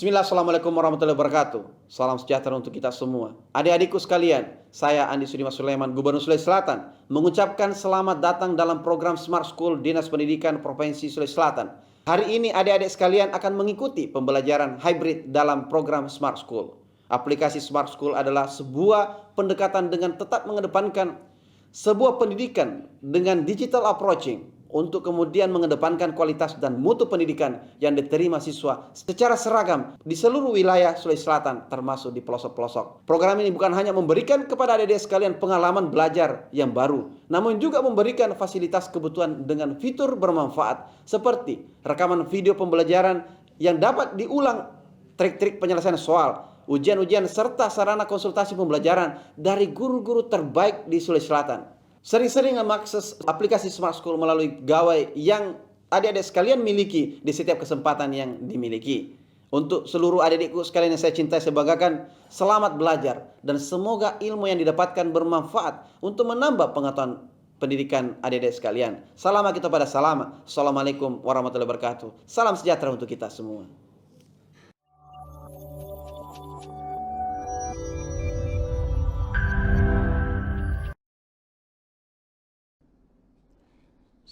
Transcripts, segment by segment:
Bismillah, Assalamualaikum warahmatullahi wabarakatuh. Salam sejahtera untuk kita semua. Adik-adikku sekalian, saya Andi Sudimas Sulaiman, Gubernur Sulawesi Selatan, mengucapkan selamat datang dalam program Smart School Dinas Pendidikan Provinsi Sulawesi Selatan. Hari ini adik-adik sekalian akan mengikuti pembelajaran hybrid dalam program Smart School. Aplikasi Smart School adalah sebuah pendekatan dengan tetap mengedepankan sebuah pendidikan dengan digital approaching untuk kemudian mengedepankan kualitas dan mutu pendidikan yang diterima siswa secara seragam di seluruh wilayah Sulawesi Selatan termasuk di pelosok-pelosok. Program ini bukan hanya memberikan kepada adik-adik sekalian pengalaman belajar yang baru, namun juga memberikan fasilitas kebutuhan dengan fitur bermanfaat seperti rekaman video pembelajaran yang dapat diulang, trik-trik penyelesaian soal, ujian-ujian serta sarana konsultasi pembelajaran dari guru-guru terbaik di Sulawesi Selatan. Sering-sering mengakses aplikasi Smart School melalui gawai yang adik-adik sekalian miliki di setiap kesempatan yang dimiliki. Untuk seluruh adik-adikku sekalian yang saya cintai, saya banggakan, selamat belajar dan semoga ilmu yang didapatkan bermanfaat untuk menambah pengetahuan pendidikan adik-adik sekalian. Salam kita pada salam. Assalamualaikum warahmatullahi wabarakatuh. Salam sejahtera untuk kita semua.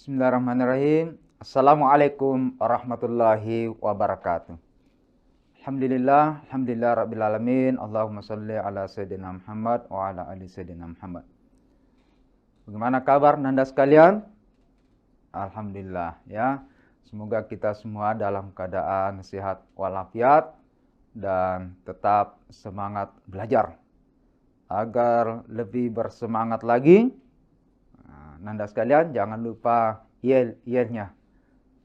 Bismillahirrahmanirrahim. Assalamualaikum warahmatullahi wabarakatuh. Alhamdulillah rabbil alamin. Allahumma salli ala sayyidina Muhammad wa ala ali sayyidina Muhammad. Bagaimana kabar Nanda sekalian? Alhamdulillah ya. Semoga kita semua dalam keadaan sehat walafiat dan tetap semangat belajar. Agar lebih bersemangat lagi, Nanda sekalian, jangan lupa yel-yelnya.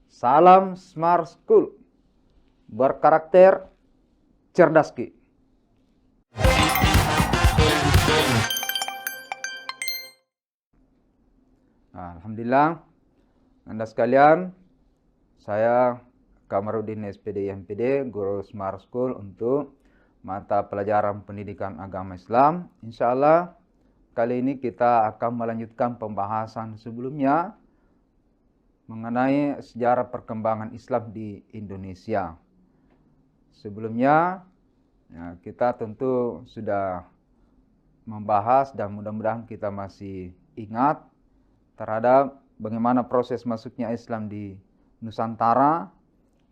Salam Smart School. Berkarakter cerdas ki. Alhamdulillah, Nanda sekalian, saya Kamarudin SPD MPD, Guru Smart School untuk mata pelajaran pendidikan agama Islam. Insya Allah, kali ini kita akan melanjutkan pembahasan sebelumnya mengenai sejarah perkembangan Islam di Indonesia. Sebelumnya, ya, kita tentu sudah membahas dan mudah-mudahan kita masih ingat terhadap bagaimana proses masuknya Islam di Nusantara,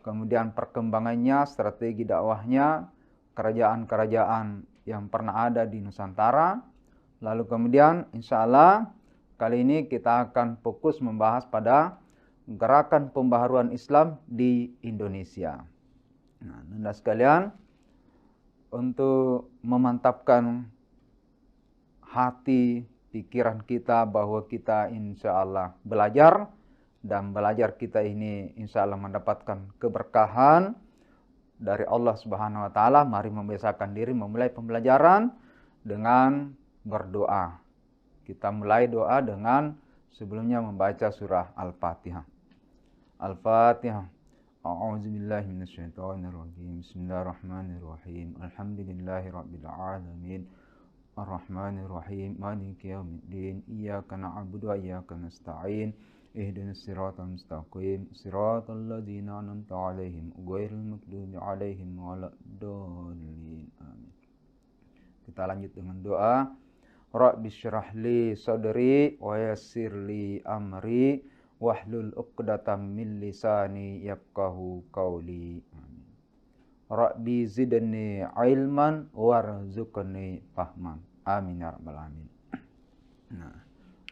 kemudian perkembangannya, strategi dakwahnya, kerajaan-kerajaan yang pernah ada di Nusantara. Lalu kemudian insya Allah kali ini kita akan fokus membahas pada gerakan pembaharuan Islam di Indonesia. Nah, Nanda sekalian, untuk memantapkan hati, pikiran kita bahwa kita insya Allah belajar, dan belajar kita ini insya Allah mendapatkan keberkahan dari Allah Subhanahu wa Ta'ala. Mari membiasakan diri memulai pembelajaran dengan berdoa. Kita mulai doa dengan sebelumnya membaca surah Al-Fatihah. Al-Fatihah. A'udzubillahi minasyaitonirrajim. Bismillahirrahmanirrahim. Alhamdulillahirabbil alamin. Arrahmanirrahim. Maliki yaumiddin. Iyyaka na'budu wa iyyaka nasta'in. Ihdinas siratal mustaqim. Siratal ladzina an'amta 'alaihim ghairil maghdubi 'alaihim waladdallin. Amin. Kita lanjut dengan doa. Rabbi syrah li sadri wa yassir li amri wahlul 'uqdatam min lisani yafqahu qawli. Amin. Rabbi zidni ilman warzuqni fahman. Amin ya rabbal alamin. Nah,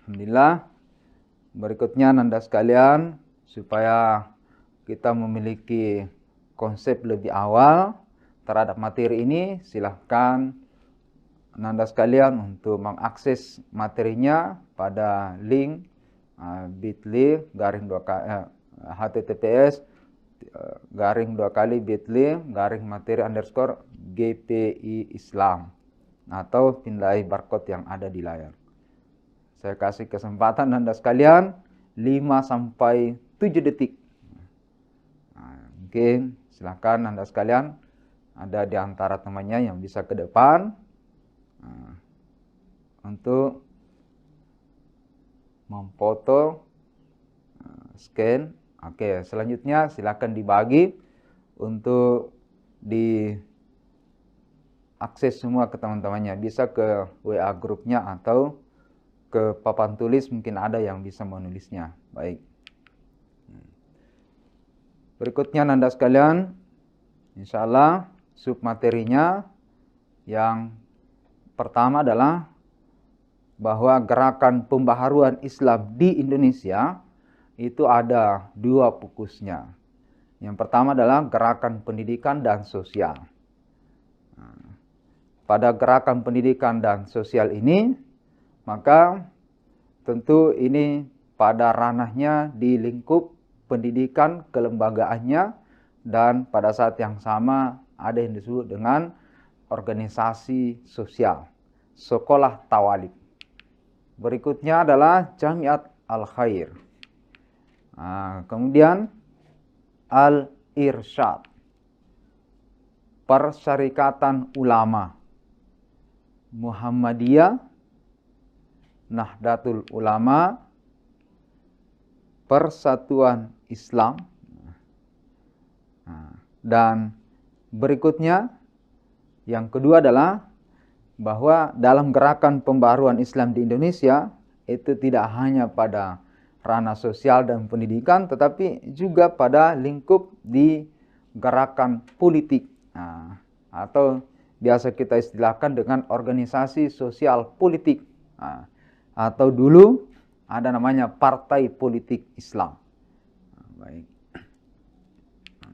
alhamdulillah. Berikutnya Nanda sekalian, supaya kita memiliki konsep lebih awal terhadap materi ini, silahkan Nanda sekalian untuk mengakses materinya pada link bit.ly https bit.ly /materi_GPI Islam, atau pindai barcode yang ada di layar. Saya kasih kesempatan Nanda sekalian 5-7 detik. Nah, mungkin silahkan Nanda sekalian, ada di antara temannya yang bisa ke depan untuk memfoto, scan. Oke, selanjutnya silakan dibagi untuk diakses semua ke teman-temannya. Bisa ke WA grupnya atau ke papan tulis, mungkin ada yang bisa menulisnya. Baik. Berikutnya Nanda sekalian, insya Allah submaterinya yang pertama adalah bahwa gerakan pembaharuan Islam di Indonesia itu ada dua fokusnya. Yang pertama adalah gerakan pendidikan dan sosial. Pada gerakan pendidikan dan sosial ini, maka tentu ini pada ranahnya di lingkup pendidikan kelembagaannya, dan pada saat yang sama ada yang disebut dengan organisasi sosial, sekolah tawalib. Berikutnya adalah Jamiat Al-Khair. Kemudian Al-Irsyad, Persyarikatan Ulama, Muhammadiyah, Nahdlatul Ulama, Persatuan Islam. Dan berikutnya yang kedua adalah bahwa dalam gerakan pembaharuan Islam di Indonesia itu tidak hanya pada ranah sosial dan pendidikan, tetapi juga pada lingkup di gerakan politik, atau biasa kita istilahkan dengan organisasi sosial politik, atau dulu ada namanya Partai Politik Islam. Baik.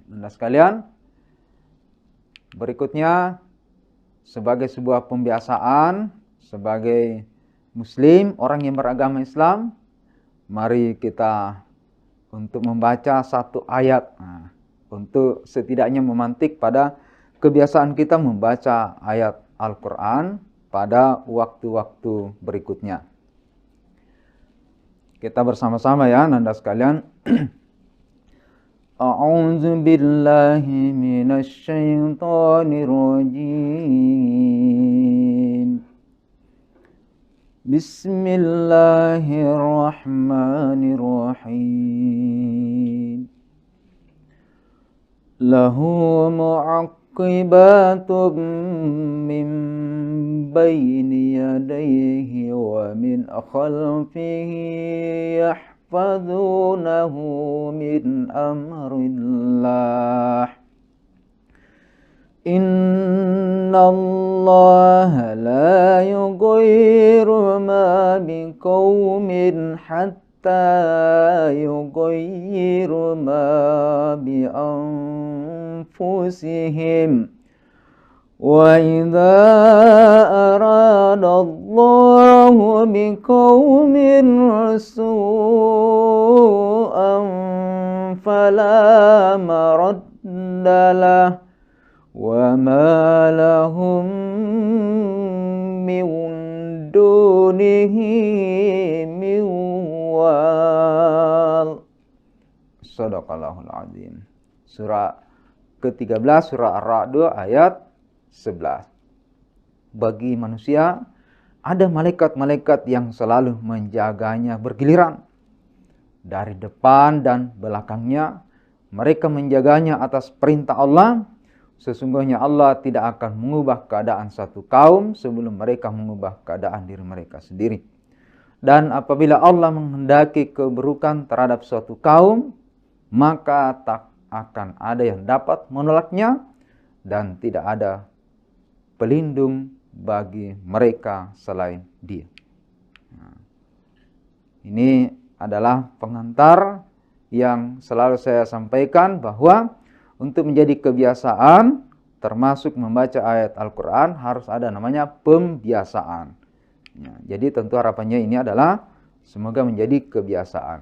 Anda sekalian, berikutnya sebagai sebuah pembiasaan, sebagai Muslim, orang yang beragama Islam, mari kita untuk membaca satu ayat, untuk setidaknya memantik pada kebiasaan kita membaca ayat Al-Quran pada waktu-waktu berikutnya. Kita bersama-sama ya, Nanda sekalian. A'udzu billahi minasy syaithanir rajim. Bismillahirrahmanirrahim. Lahu mu'aqibatun min bayni yadayhi wa min khalfihi yahfazunahu min amrillah. Inna Allah la yughayyiru ma biqaumin hatta yughayyiru ma bi anfusihim. Wa idza arada Allahu biqaumin su'an fala maradda lahu wa ma lahum min dunihi min wal. Shadaqallahul azim. Surah ke-13 surah Ar-Ra'd ayat 11. Bagi manusia ada malaikat-malaikat yang selalu menjaganya bergiliran. Dari depan dan belakangnya mereka menjaganya atas perintah Allah. Sesungguhnya Allah tidak akan mengubah keadaan satu kaum sebelum mereka mengubah keadaan diri mereka sendiri. Dan apabila Allah menghendaki keburukan terhadap suatu kaum, maka tak akan ada yang dapat menolaknya dan tidak ada pelindung bagi mereka selain Dia. Ini adalah pengantar yang selalu saya sampaikan, bahwa untuk menjadi kebiasaan termasuk membaca ayat Al-Quran harus ada namanya pembiasaan. Jadi tentu harapannya ini adalah semoga menjadi kebiasaan.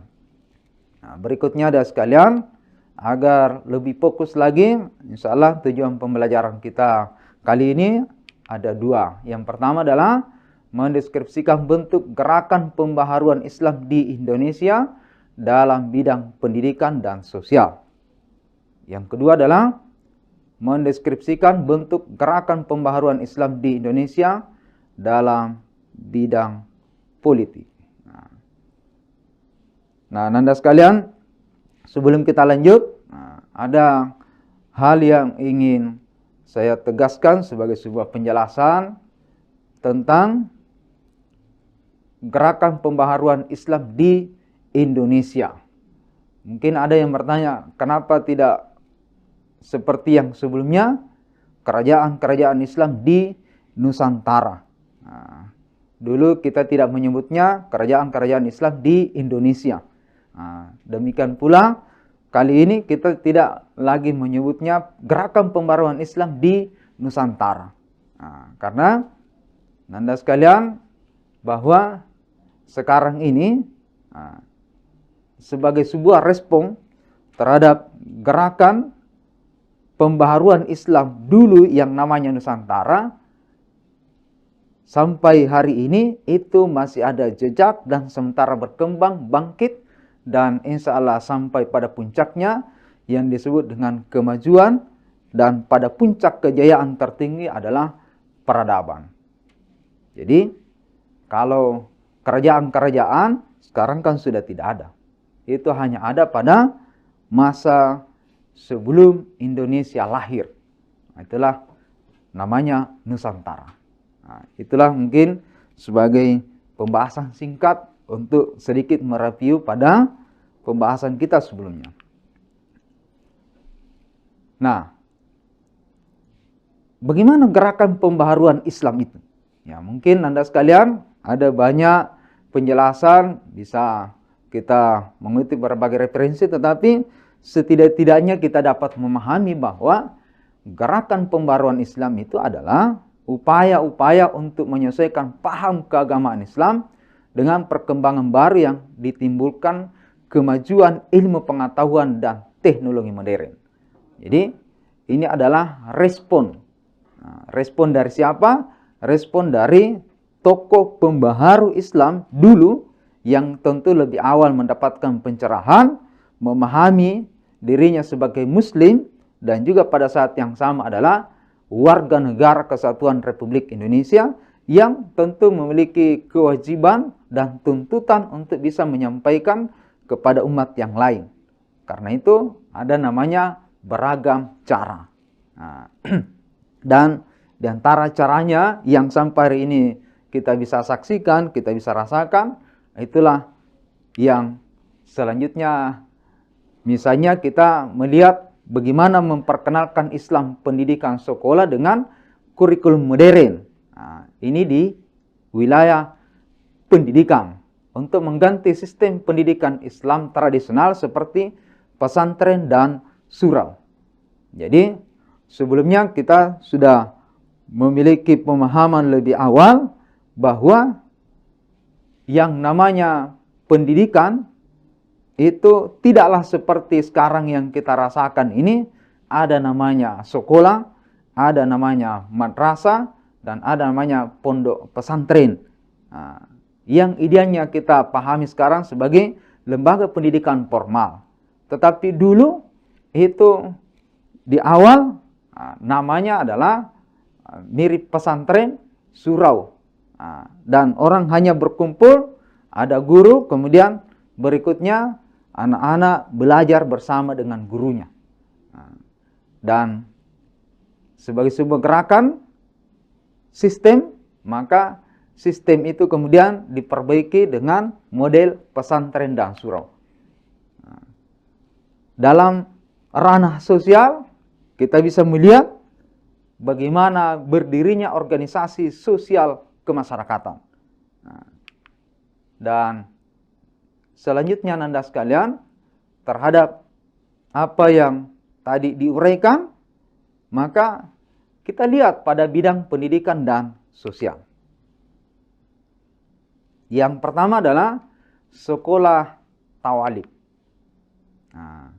Berikutnya ada sekalian, agar lebih fokus lagi, insya Allah tujuan pembelajaran kita kali ini ada dua. Yang pertama adalah mendeskripsikan bentuk gerakan pembaharuan Islam di Indonesia dalam bidang pendidikan dan sosial. Yang kedua adalah mendeskripsikan bentuk gerakan pembaharuan Islam di Indonesia dalam bidang politik. Nah, Nanda sekalian, sebelum kita lanjut, ada hal yang ingin saya tegaskan sebagai sebuah penjelasan tentang gerakan pembaharuan Islam di Indonesia. Mungkin ada yang bertanya, kenapa tidak seperti yang sebelumnya, kerajaan-kerajaan Islam di Nusantara. Nah, dulu kita tidak menyebutnya kerajaan-kerajaan Islam di Indonesia. Nah, demikian pula kali ini kita tidak lagi menyebutnya gerakan pembaruan Islam di Nusantara. Nah, karena Nanda sekalian, bahwa sekarang ini sebagai sebuah respon terhadap gerakan pembaharuan Islam dulu yang namanya Nusantara, sampai hari ini itu masih ada jejak dan sementara berkembang, bangkit, dan insya Allah sampai pada puncaknya yang disebut dengan kemajuan, dan pada puncak kejayaan tertinggi adalah peradaban. Jadi kalau kerajaan-kerajaan sekarang kan sudah tidak ada. Itu hanya ada pada masa sebelum Indonesia lahir. Nah, itulah namanya Nusantara. Nah, itulah mungkin sebagai pembahasan singkat untuk sedikit mereview pada pembahasan kita sebelumnya. Nah, bagaimana gerakan pembaharuan Islam itu? Ya, mungkin Anda sekalian ada banyak penjelasan, bisa kita mengutip berbagai referensi, tetapi setidak-tidaknya kita dapat memahami bahwa gerakan pembaruan Islam itu adalah upaya-upaya untuk menyesuaikan paham keagamaan Islam dengan perkembangan baru yang ditimbulkan kemajuan ilmu pengetahuan dan teknologi modern. Jadi ini adalah respon. Nah, respon dari siapa? Respon dari tokoh pembaharu Islam dulu yang tentu lebih awal mendapatkan pencerahan, memahami dirinya sebagai Muslim, dan juga pada saat yang sama adalah warga negara Kesatuan Republik Indonesia yang tentu memiliki kewajiban dan tuntutan untuk bisa menyampaikan kepada umat yang lain. Karena itu ada namanya beragam cara. Nah, dan di antara caranya yang sampai hari ini kita bisa saksikan, kita bisa rasakan, itulah yang selanjutnya. Misalnya kita melihat bagaimana memperkenalkan Islam pendidikan sekolah dengan kurikulum modern. Nah, ini di wilayah pendidikan untuk mengganti sistem pendidikan Islam tradisional seperti pesantren dan surau. Jadi sebelumnya kita sudah memiliki pemahaman lebih awal bahwa yang namanya pendidikan itu tidaklah seperti sekarang yang kita rasakan ini. Ada namanya sekolah, ada namanya madrasah, dan ada namanya pondok pesantren. Nah, yang idealnya kita pahami sekarang sebagai lembaga pendidikan formal. Tetapi dulu itu di awal namanya adalah mirip pesantren, surau. Dan orang hanya berkumpul, ada guru, kemudian berikutnya anak-anak belajar bersama dengan gurunya. Dan sebagai sebuah gerakan sistem, maka sistem itu kemudian diperbaiki dengan model pesantren dan surau. Dalam ranah sosial, kita bisa melihat bagaimana berdirinya organisasi sosial kemasyarakatan. Dan selanjutnya Nanda sekalian, terhadap apa yang tadi diuraikan, maka kita lihat pada bidang pendidikan dan sosial. Yang pertama adalah sekolah tawalib. Nah,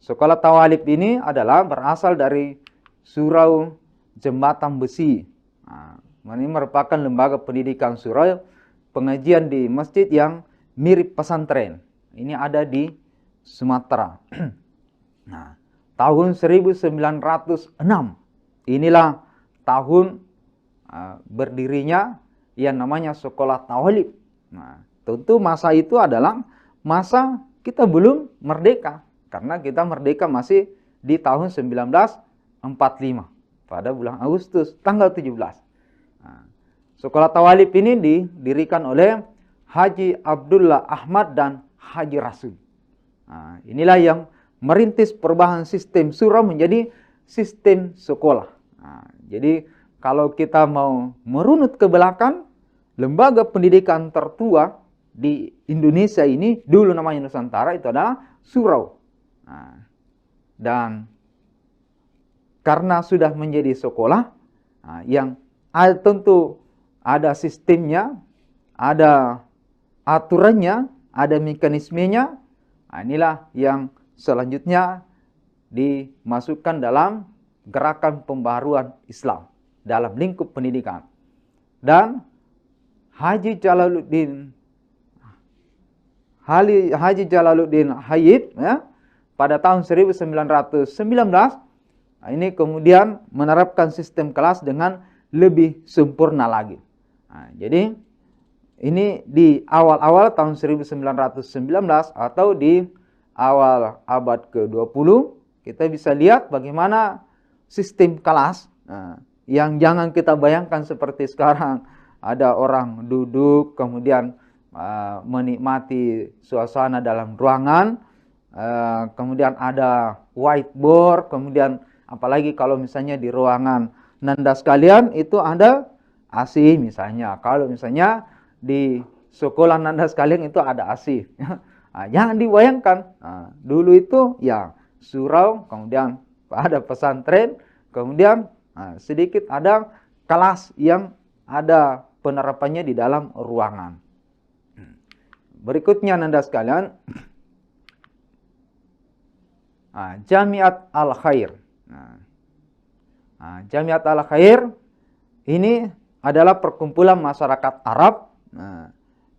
sekolah tawalib ini adalah berasal dari surau Jembatan Besi. Nah, ini merupakan lembaga pendidikan surau pengajian di masjid yang mirip pesantren. Ini ada di Sumatera. Nah, tahun 1906 inilah tahun berdirinya yang namanya sekolah tawalib. Nah, tentu masa itu adalah masa kita belum merdeka, karena kita merdeka masih di tahun 1945. pada bulan Agustus tanggal 17. Nah, sekolah Tawalib ini didirikan oleh Haji Abdullah Ahmad dan Haji Rasul. Nah, inilah yang merintis perubahan sistem surau menjadi sistem sekolah. Nah, jadi kalau kita mau merunut ke belakang, lembaga pendidikan tertua di Indonesia ini, dulu namanya Nusantara, itu adalah surau. Nah, dan karena sudah menjadi sekolah, yang tentu ada sistemnya, ada aturannya, ada mekanismenya. Inilah yang selanjutnya dimasukkan dalam gerakan pembaharuan Islam dalam lingkup pendidikan. Dan Haji Jalaluddin Hayyib, ya, pada tahun 1919 ini kemudian menerapkan sistem kelas dengan lebih sempurna lagi. Nah, jadi ini di awal-awal tahun 1919 atau di awal abad ke-20, kita bisa lihat bagaimana sistem kelas yang jangan kita bayangkan seperti sekarang. Ada orang duduk kemudian menikmati suasana dalam ruangan, kemudian ada whiteboard, kemudian apalagi kalau misalnya di ruangan Nanda sekalian itu ada AC misalnya. Kalau misalnya di sekolah Nanda sekalian itu ada AC. Jangan dibayangkan. Dulu itu ya surau, kemudian ada pesantren, kemudian sedikit ada kelas yang ada penerapannya di dalam ruangan. Berikutnya Nanda sekalian, Jamiat Al-Khair. Jamiat Al-Khair ini adalah perkumpulan masyarakat Arab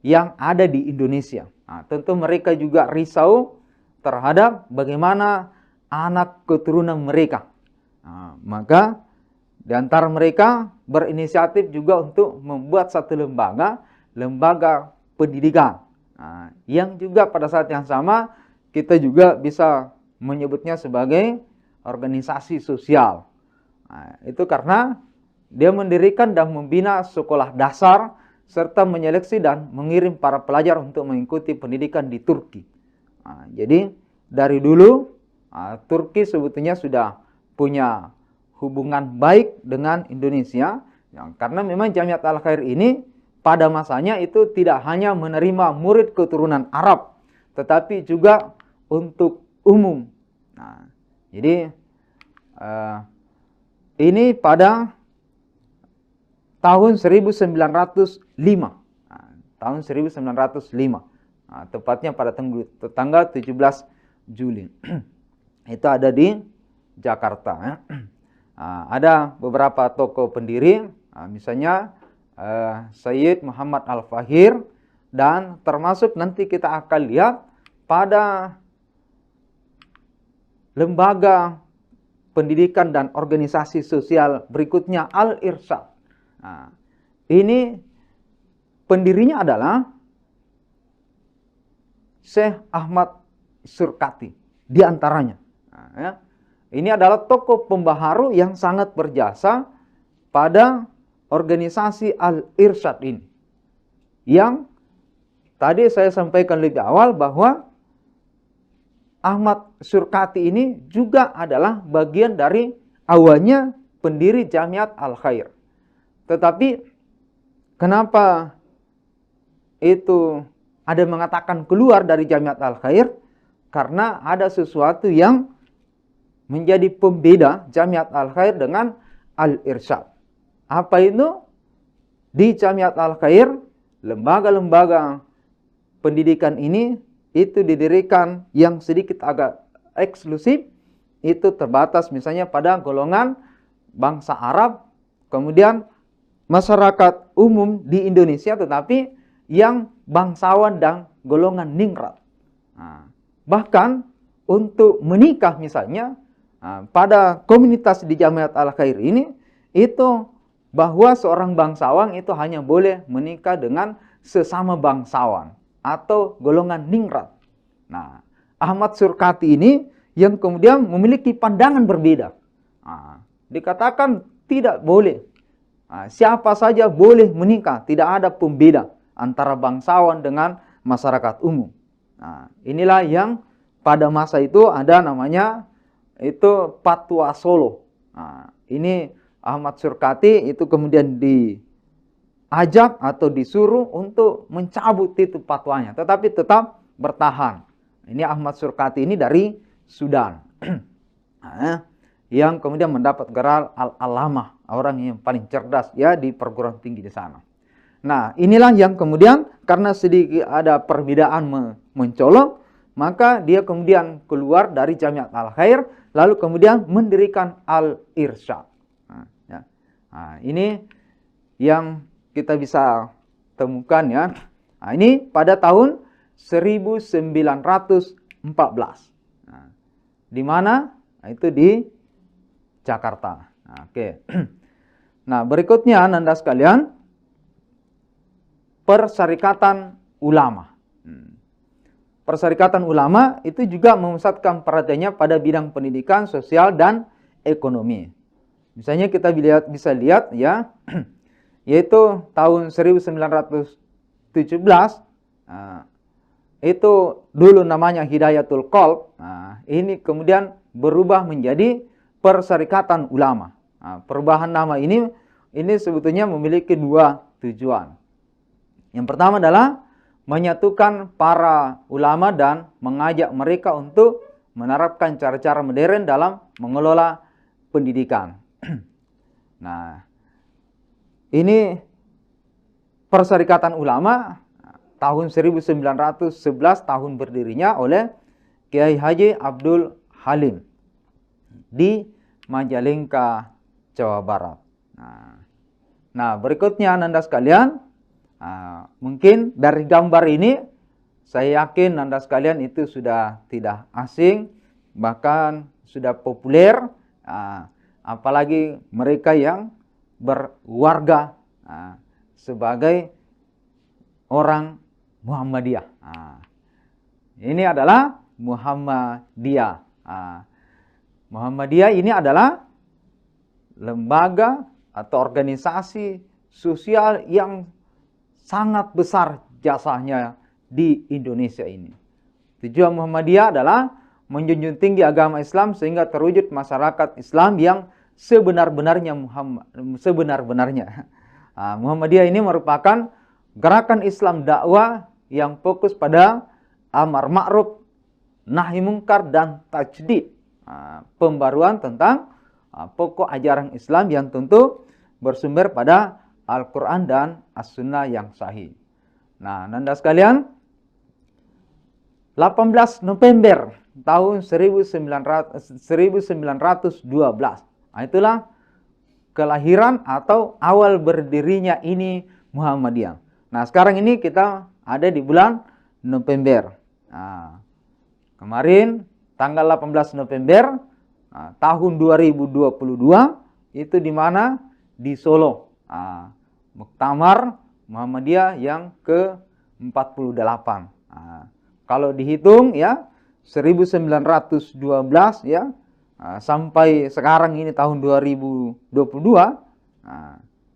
yang ada di Indonesia. Tentu mereka juga risau terhadap bagaimana anak keturunan mereka. Maka di antara mereka berinisiatif juga untuk membuat satu lembaga pendidikan. Yang juga pada saat yang sama kita juga bisa menyebutnya sebagai organisasi sosial. Itu karena dia mendirikan dan membina sekolah dasar serta menyeleksi dan mengirim para pelajar untuk mengikuti pendidikan di Turki. Jadi dari dulu Turki sebetulnya sudah punya hubungan baik dengan Indonesia, karena memang Jamiat Al-Khair ini pada masanya itu tidak hanya menerima murid keturunan Arab, tetapi juga untuk umum. Jadi ini pada tahun 1905. Tahun 1905. Tepatnya pada tanggal 17 Juli. Itu ada di Jakarta. Ada beberapa tokoh pendiri, misalnya Sayyid Muhammad Al-Fahir, dan termasuk nanti kita akan lihat pada lembaga pendidikan dan organisasi sosial berikutnya Al-Irsyad. Ini pendirinya adalah Syekh Ahmad Surkati di antaranya. Ini adalah tokoh pembaharu yang sangat berjasa pada organisasi Al-Irsyad ini. Yang tadi saya sampaikan lebih awal bahwa Ahmad Surkati ini juga adalah bagian dari awalnya pendiri Jamiat Al-Khair. Tetapi kenapa itu ada mengatakan keluar dari Jamiat Al-Khair? Karena ada sesuatu yang menjadi pembeda Jamiat Al-Khair dengan Al-Irsyad. Apa itu? Di Jamiat Al-Khair, lembaga-lembaga pendidikan ini itu didirikan yang sedikit agak eksklusif, itu terbatas misalnya pada golongan bangsa Arab, kemudian masyarakat umum di Indonesia, tetapi yang bangsawan dan golongan ningrat. Bahkan untuk menikah misalnya, pada komunitas di Jamiat Al-Khair ini, itu bahwa seorang bangsawan itu hanya boleh menikah dengan sesama bangsawan atau golongan ningrat. Ahmad Surkati ini yang kemudian memiliki pandangan berbeda. dikatakan tidak boleh. Siapa saja boleh menikah, tidak ada pembeda antara bangsawan dengan masyarakat umum. Inilah yang pada masa itu ada namanya itu Fatwa Solo. Ini Ahmad Surkati itu kemudian diajak atau disuruh untuk mencabut itu fatwanya, tetapi tetap bertahan. Ini Ahmad Surkati ini dari Sudan. Yang kemudian mendapat gelar Al-Alamah, orang yang paling cerdas ya di perguruan tinggi di sana. Nah, inilah yang kemudian karena sedikit ada perbedaan mencolok, maka dia kemudian keluar dari Jamiat Al-Khair, lalu kemudian mendirikan Al-Irsyad. Ini yang kita bisa temukan ya. Ini pada tahun 1914. Di mana? Itu di Jakarta. Oke. Nah, berikutnya Nanda sekalian, Perserikatan Ulama. Perserikatan Ulama itu juga memusatkan perhatiannya pada bidang pendidikan, sosial, dan ekonomi. Misalnya kita bisa lihat ya, yaitu tahun 1917, itu dulu namanya Hidayatul Qalb. Ini kemudian berubah menjadi Perserikatan Ulama. Perubahan nama ini sebetulnya memiliki dua tujuan. Yang pertama adalah menyatukan para ulama dan mengajak mereka untuk menerapkan cara-cara modern dalam mengelola pendidikan. Nah, ini Perserikatan Ulama tahun 1911 tahun berdirinya oleh Kiai Haji Abdul Halim di Majalengka, Jawa Barat. Nah, berikutnya Nanda sekalian, mungkin dari gambar ini saya yakin Nanda sekalian itu sudah tidak asing, bahkan sudah populer, apalagi mereka yang berwarga sebagai orang Muhammadiyah. Ini adalah Muhammadiyah. Muhammadiyah ini adalah lembaga atau organisasi sosial yang sangat besar jasanya di Indonesia ini. Tujuan Muhammadiyah adalah menjunjung tinggi agama Islam sehingga terwujud masyarakat Islam yang sebenar-benarnya. Muhammadiyah ini merupakan gerakan Islam dakwah yang fokus pada amar ma'ruf, nahi mungkar, dan tajdid. Pembaruan tentang pokok ajaran Islam yang tentu bersumber pada Al-Quran dan As-Sunnah yang sahih. Nah, Nanda sekalian, 18 November tahun 1912. Itulah kelahiran atau awal berdirinya ini Muhammadiyah. Nah, sekarang ini kita ada di bulan November. Kemarin tanggal 18 November tahun 2022 itu di mana? Di Solo. Muktamar Muhammadiyah yang ke-48. Kalau dihitung ya 1912 ya sampai sekarang ini tahun 2022,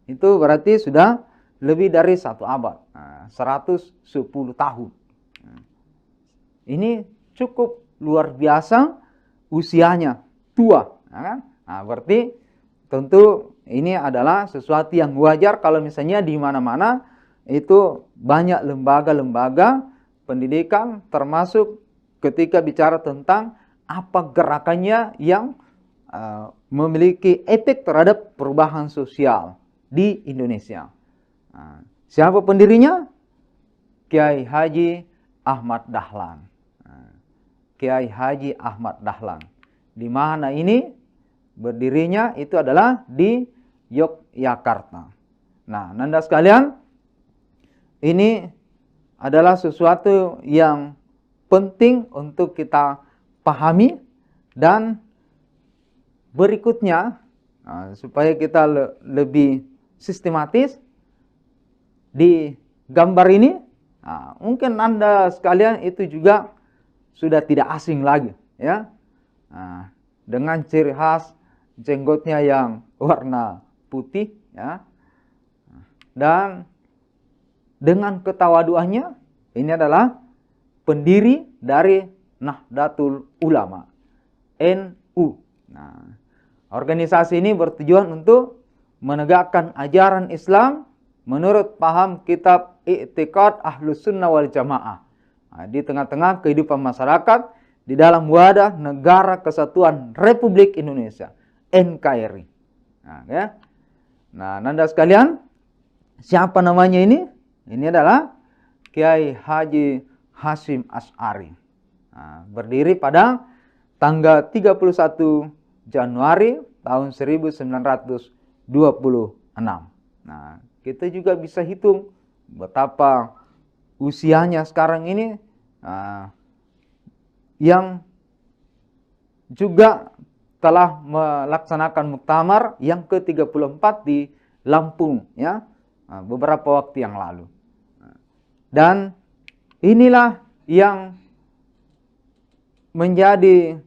itu berarti sudah lebih dari 1 abad, 110 tahun. Ini cukup luar biasa usianya, tua. Berarti tentu ini adalah sesuatu yang wajar kalau misalnya di mana-mana itu banyak lembaga-lembaga pendidikan, termasuk ketika bicara tentang apa gerakannya yang memiliki efek terhadap perubahan sosial di Indonesia. Siapa pendirinya? Kiai Haji Ahmad Dahlan. Kiai Haji Ahmad Dahlan. Di mana ini berdirinya itu adalah di Yogyakarta. Nah, Nanda sekalian, ini adalah sesuatu yang penting untuk kita pahami, dan berikutnya supaya kita lebih sistematis di gambar ini, mungkin Anda sekalian itu juga sudah tidak asing lagi ya, dengan ciri khas jenggotnya yang warna putih, ya. Dan dengan ketawaduannya, ini adalah pendiri dari Nahdlatul Ulama, NU. Nah, organisasi ini bertujuan untuk menegakkan ajaran Islam menurut paham kitab I'tiqad Ahlus Sunnah wal Jamaah. Nah, di tengah-tengah kehidupan masyarakat di dalam wadah Negara Kesatuan Republik Indonesia, NKRI. Nah, ya. Nah, Nanda sekalian, siapa namanya ini? Ini adalah Kiai Haji Hasyim Asy'ari. Nah, berdiri pada tanggal 31 Januari tahun 1926. Nah, kita juga bisa hitung betapa usianya sekarang ini, yang juga telah melaksanakan muktamar yang ke-34 di Lampung, ya, beberapa waktu yang lalu. Dan inilah yang menjadi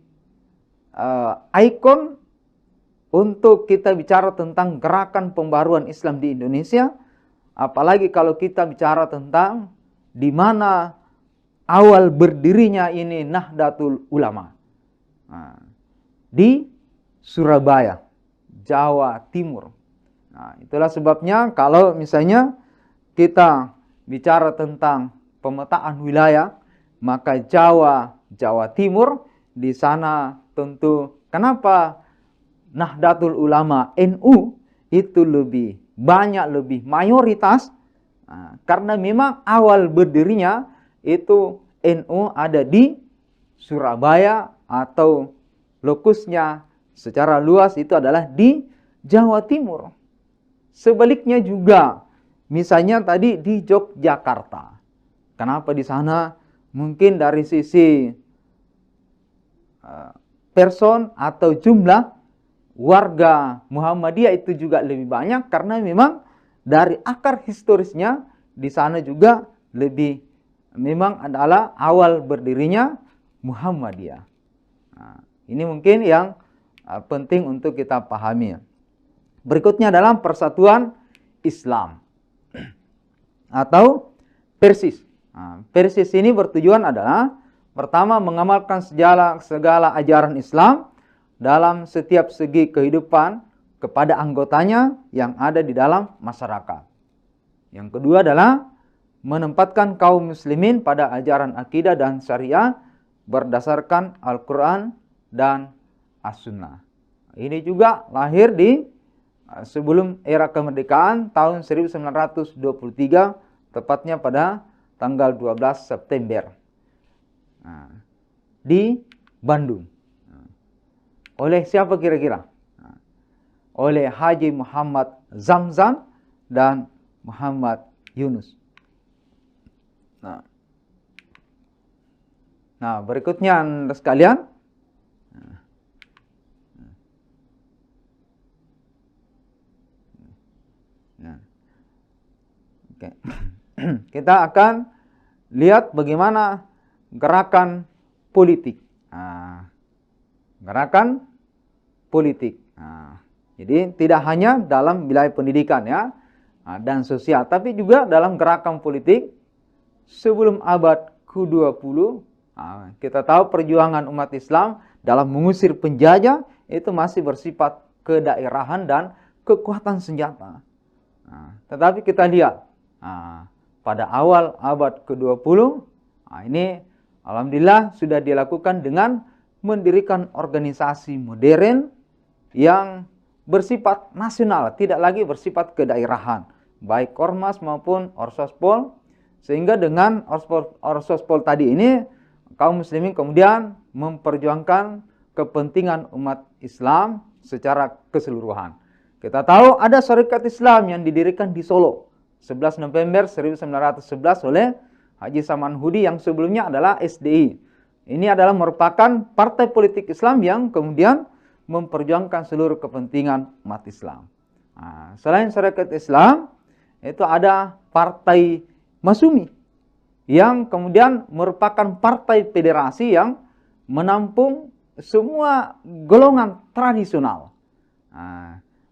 ikon untuk kita bicara tentang gerakan pembaruan Islam di Indonesia, apalagi kalau kita bicara tentang di mana awal berdirinya ini Nahdlatul Ulama. Nah, di Surabaya, Jawa Timur. Nah, itulah sebabnya kalau misalnya kita bicara tentang pemetaan wilayah, maka Jawa Timur di sana tentu kenapa Nahdlatul Ulama NU itu lebih banyak, lebih mayoritas, karena memang awal berdirinya itu NU ada di Surabaya atau lokusnya secara luas itu adalah di Jawa Timur. Sebaliknya juga, misalnya tadi di Yogyakarta. Kenapa di sana? Mungkin dari sisi person atau jumlah warga Muhammadiyah itu juga lebih banyak karena memang dari akar historisnya di sana juga lebih memang adalah awal berdirinya Muhammadiyah. Nah, ini mungkin yang penting untuk kita pahami. Berikutnya dalam Persatuan Islam atau Persis. Nah, Persis ini bertujuan adalah pertama mengamalkan segala ajaran Islam dalam setiap segi kehidupan kepada anggotanya yang ada di dalam masyarakat. Yang kedua adalah menempatkan kaum muslimin pada ajaran akidah dan syariah berdasarkan Al-Quran dan As-Sunnah. Ini juga lahir di sebelum era kemerdekaan tahun 1923, tepatnya pada tanggal 12 September di Bandung. Oleh siapa kira-kira? Oleh Haji Muhammad Zamzam dan Muhammad Yunus. Nah, berikutnya Anda sekalian, kita akan lihat bagaimana gerakan politik. Gerakan politik. Jadi tidak hanya dalam wilayah pendidikan, ya, dan sosial, tapi juga dalam gerakan politik sebelum abad ke-20. Kita tahu perjuangan umat Islam dalam mengusir penjajah itu masih bersifat kedaerahan dan kekuatan senjata. Tetapi kita lihat pada awal abad ke-20, ini alhamdulillah sudah dilakukan dengan mendirikan organisasi modern yang bersifat nasional, tidak lagi bersifat kedaerahan, baik Ormas maupun Orsospol. Sehingga dengan Orsospol tadi ini, kaum muslimin kemudian memperjuangkan kepentingan umat Islam secara keseluruhan. Kita tahu ada Syarikat Islam yang didirikan di Solo 11 November 1911 oleh Haji Saman Hudi yang sebelumnya adalah SDI. Ini adalah merupakan partai politik Islam yang kemudian memperjuangkan seluruh kepentingan umat Islam. Selain Syarikat Islam, itu ada Partai Masyumi yang kemudian merupakan partai federasi yang menampung semua golongan tradisional.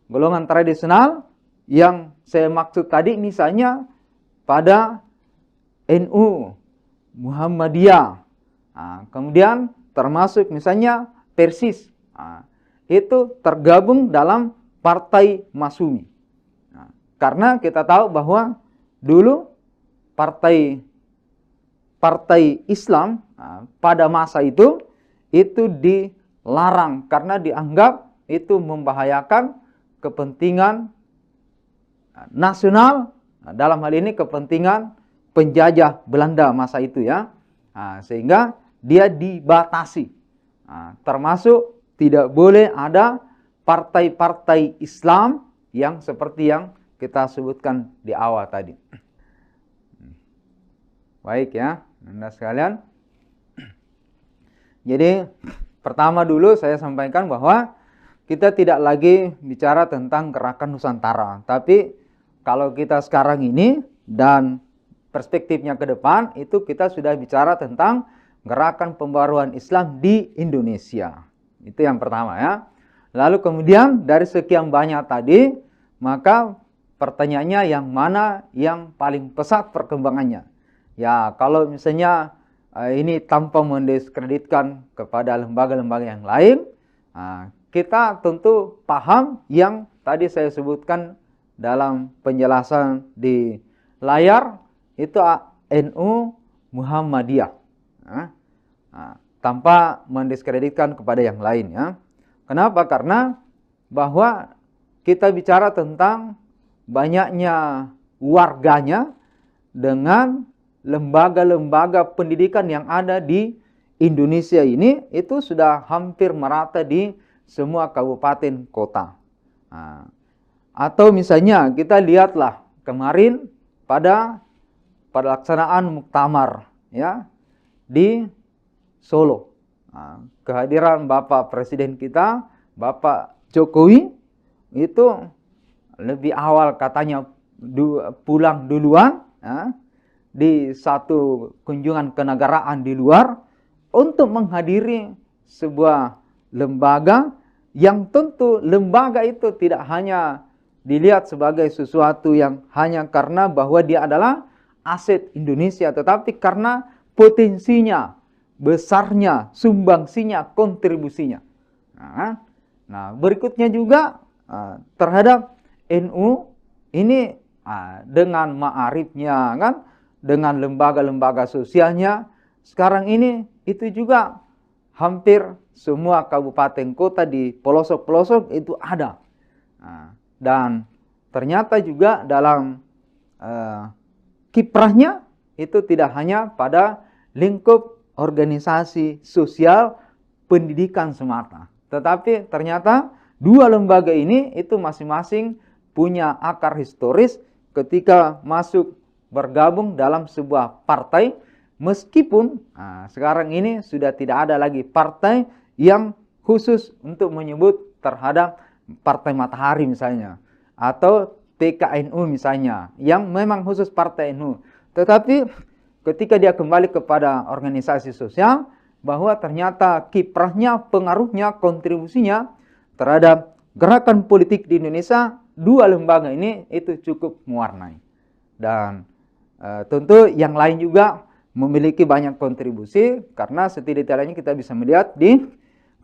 Golongan tradisional yang saya maksud tadi misalnya pada NU, Muhammadiyah, kemudian termasuk misalnya Persis, itu tergabung dalam Partai Masyumi. Karena kita tahu bahwa dulu partai Islam pada masa itu dilarang karena dianggap itu membahayakan kepentingan nasional, dalam hal ini kepentingan penjajah Belanda masa itu ya. Sehingga dia dibatasi, termasuk tidak boleh ada partai-partai Islam yang seperti yang kita sebutkan di awal tadi. Baik ya, Anda sekalian. Jadi pertama dulu saya sampaikan bahwa kita tidak lagi bicara tentang gerakan Nusantara. Tapi kalau kita sekarang ini dan perspektifnya ke depan, itu kita sudah bicara tentang gerakan pembaruan Islam di Indonesia. Itu yang pertama ya. Lalu kemudian dari sekian banyak tadi, maka pertanyaannya yang mana yang paling pesat perkembangannya. Ya, kalau misalnya ini tanpa mendiskreditkan kepada lembaga-lembaga yang lain, kita tentu paham yang tadi saya sebutkan dalam penjelasan di layar, itu NU Muhammadiyah. Tanpa mendiskreditkan kepada yang lain ya. Kenapa? Karena bahwa kita bicara tentang banyaknya warganya dengan lembaga-lembaga pendidikan yang ada di Indonesia ini, itu sudah hampir merata di semua kabupaten kota. Atau misalnya kita lihatlah kemarin pada pelaksanaan muktamar ya di Solo. Kehadiran Bapak Presiden kita, Bapak Jokowi, itu lebih awal katanya pulang duluan di satu kunjungan kenegaraan di luar untuk menghadiri sebuah lembaga yang tentu lembaga itu tidak hanya dilihat sebagai sesuatu yang hanya karena bahwa dia adalah aset Indonesia, tetapi karena potensinya, besarnya, sumbangsinya, kontribusinya. Nah, berikutnya juga terhadap NU ini dengan ma'arifnya kan, dengan lembaga-lembaga sosialnya, sekarang ini itu juga hampir semua kabupaten kota di pelosok-pelosok itu ada. Dan ternyata juga dalam kiprahnya itu tidak hanya pada lingkup organisasi sosial pendidikan semata, tetapi ternyata dua lembaga ini itu masing-masing punya akar historis ketika masuk bergabung dalam sebuah partai, meskipun sekarang ini sudah tidak ada lagi partai yang khusus untuk menyebut terhadap Partai Matahari misalnya, atau PKNU misalnya, yang memang khusus Partai NU. Tetapi ketika dia kembali kepada organisasi sosial, bahwa ternyata kiprahnya, pengaruhnya, kontribusinya terhadap gerakan politik di Indonesia, dua lembaga ini itu cukup mewarnai. Dan tentu yang lain juga memiliki banyak kontribusi, karena setidaknya kita bisa melihat di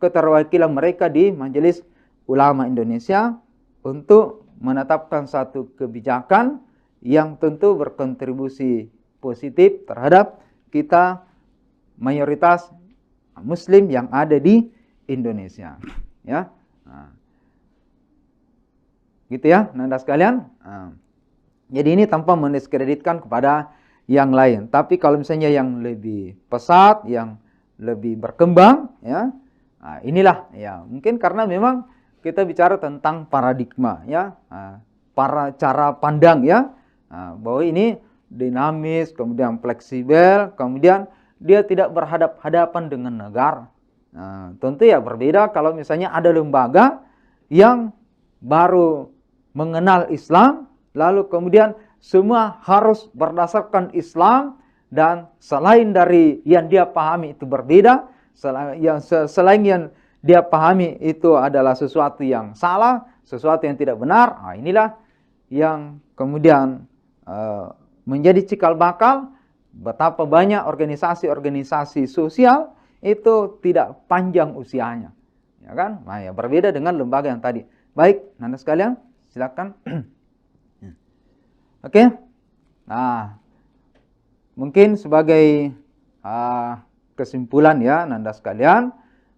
keterwakilan mereka di Majelis Ulama Indonesia untuk menetapkan satu kebijakan yang tentu berkontribusi positif terhadap kita mayoritas Muslim yang ada di Indonesia, ya. Gitu ya, Nanda sekalian. Jadi ini tanpa mendiskreditkan kepada yang lain. Tapi kalau misalnya yang lebih pesat, yang lebih berkembang, ya, inilah ya. Mungkin karena memang kita bicara tentang paradigma, ya, para cara pandang, ya, bahwa ini dinamis, kemudian fleksibel, kemudian dia tidak berhadap-hadapan dengan negara. Tentu ya berbeda kalau misalnya ada lembaga yang baru mengenal Islam, lalu kemudian semua harus berdasarkan Islam, dan selain dari yang dia pahami itu berbeda, selain yang dia pahami itu adalah sesuatu yang salah, sesuatu yang tidak benar. Nah, inilah yang kemudian menjadi cikal bakal betapa banyak organisasi-organisasi sosial itu tidak panjang usianya, ya kan? Nah, ya berbeda dengan lembaga yang tadi. Baik, Anda sekalian, silakan. Oke. Nah, mungkin sebagai kesimpulan ya, Nanda sekalian,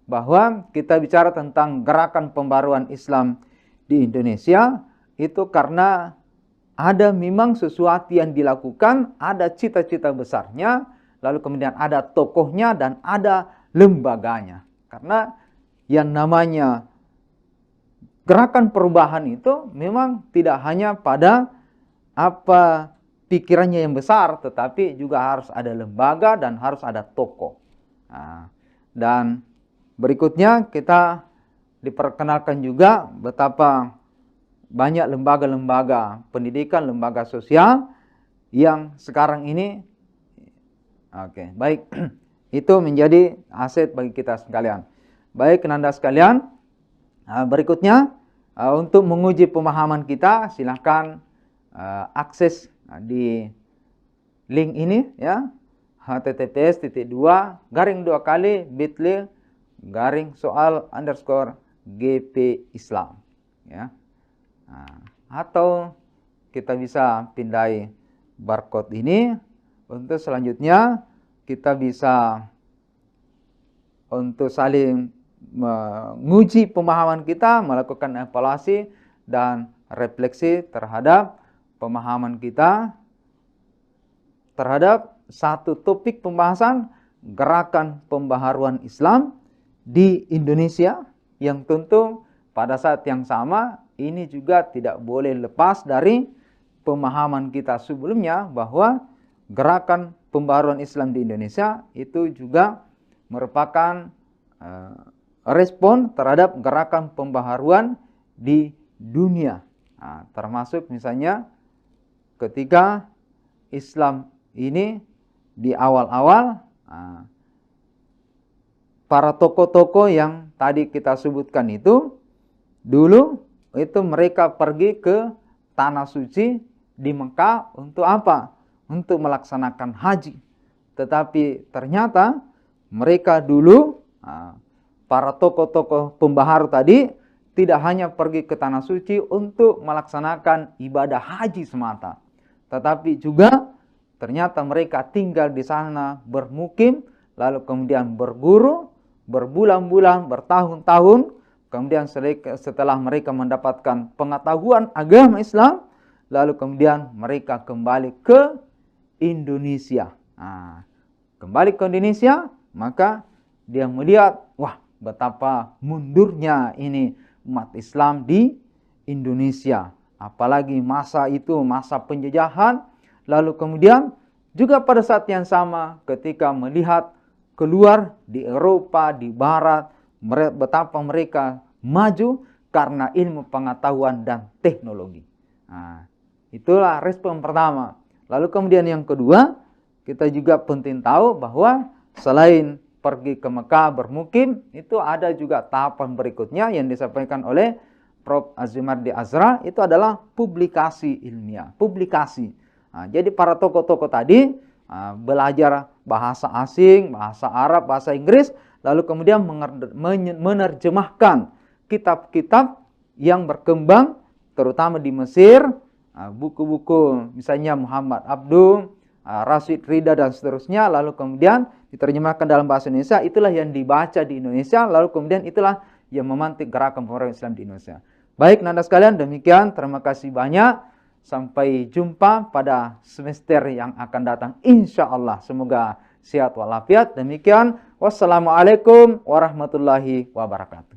bahwa kita bicara tentang gerakan pembaruan Islam di Indonesia itu karena ada memang sesuatu yang dilakukan, ada cita-cita besarnya, lalu kemudian ada tokohnya dan ada lembaganya. Karena yang namanya gerakan perubahan itu memang tidak hanya pada apa pikirannya yang besar, tetapi juga harus ada lembaga dan harus ada tokoh. Nah, dan berikutnya kita diperkenalkan juga betapa banyak lembaga-lembaga pendidikan, lembaga sosial yang sekarang ini, oke, baik, itu menjadi aset bagi kita sekalian. Baik, Nanda sekalian, berikutnya untuk menguji pemahaman kita, silahkan akses di link ini ya, https://bit.ly/soal_GP Islam ya. Nah, atau kita bisa pindai barcode ini untuk selanjutnya kita bisa untuk saling menguji pemahaman kita, melakukan evaluasi dan refleksi terhadap pemahaman kita terhadap satu topik pembahasan gerakan pembaharuan Islam di Indonesia, yang tentu pada saat yang sama ini juga tidak boleh lepas dari pemahaman kita sebelumnya bahwa gerakan pembaharuan Islam di Indonesia itu juga merupakan respon terhadap gerakan pembaharuan di dunia. Nah, termasuk misalnya ketika Islam ini di awal-awal, para tokoh-tokoh yang tadi kita sebutkan itu, dulu itu mereka pergi ke tanah suci di Mekah untuk apa? Untuk melaksanakan haji. Tetapi ternyata mereka dulu, para tokoh-tokoh pembaharu tadi, tidak hanya pergi ke tanah suci untuk melaksanakan ibadah haji semata, tetapi juga ternyata mereka tinggal di sana, bermukim, lalu kemudian berguru, berbulan-bulan, bertahun-tahun. Kemudian setelah mereka mendapatkan pengetahuan agama Islam, lalu kemudian mereka kembali ke Indonesia. Nah, kembali ke Indonesia, maka dia melihat, wah, betapa mundurnya ini umat Islam di Indonesia. Apalagi masa itu, masa penjajahan. Lalu kemudian juga pada saat yang sama ketika melihat keluar di Eropa, di Barat, betapa mereka maju karena ilmu pengetahuan dan teknologi. Nah, itulah respon pertama. Lalu kemudian yang kedua, kita juga penting tahu bahwa selain pergi ke Mekah bermukim, itu ada juga tahapan berikutnya yang disampaikan oleh Prof. Azumardi Azra, itu adalah publikasi ilmiah, publikasi. Nah, jadi para tokoh-tokoh tadi belajar bahasa asing, bahasa Arab, bahasa Inggris, lalu kemudian menerjemahkan kitab-kitab yang berkembang, terutama di Mesir, buku-buku misalnya Muhammad Abduh, Rashid Rida dan seterusnya, lalu kemudian diterjemahkan dalam bahasa Indonesia. Itulah yang dibaca di Indonesia, lalu kemudian itulah yang memantik gerakan pembaharuan Islam di Indonesia. Baik, Nanda sekalian, demikian, terima kasih banyak. Sampai jumpa pada semester yang akan datang, insya Allah. Semoga sehat walafiat. Demikian, wassalamualaikum warahmatullahi wabarakatuh.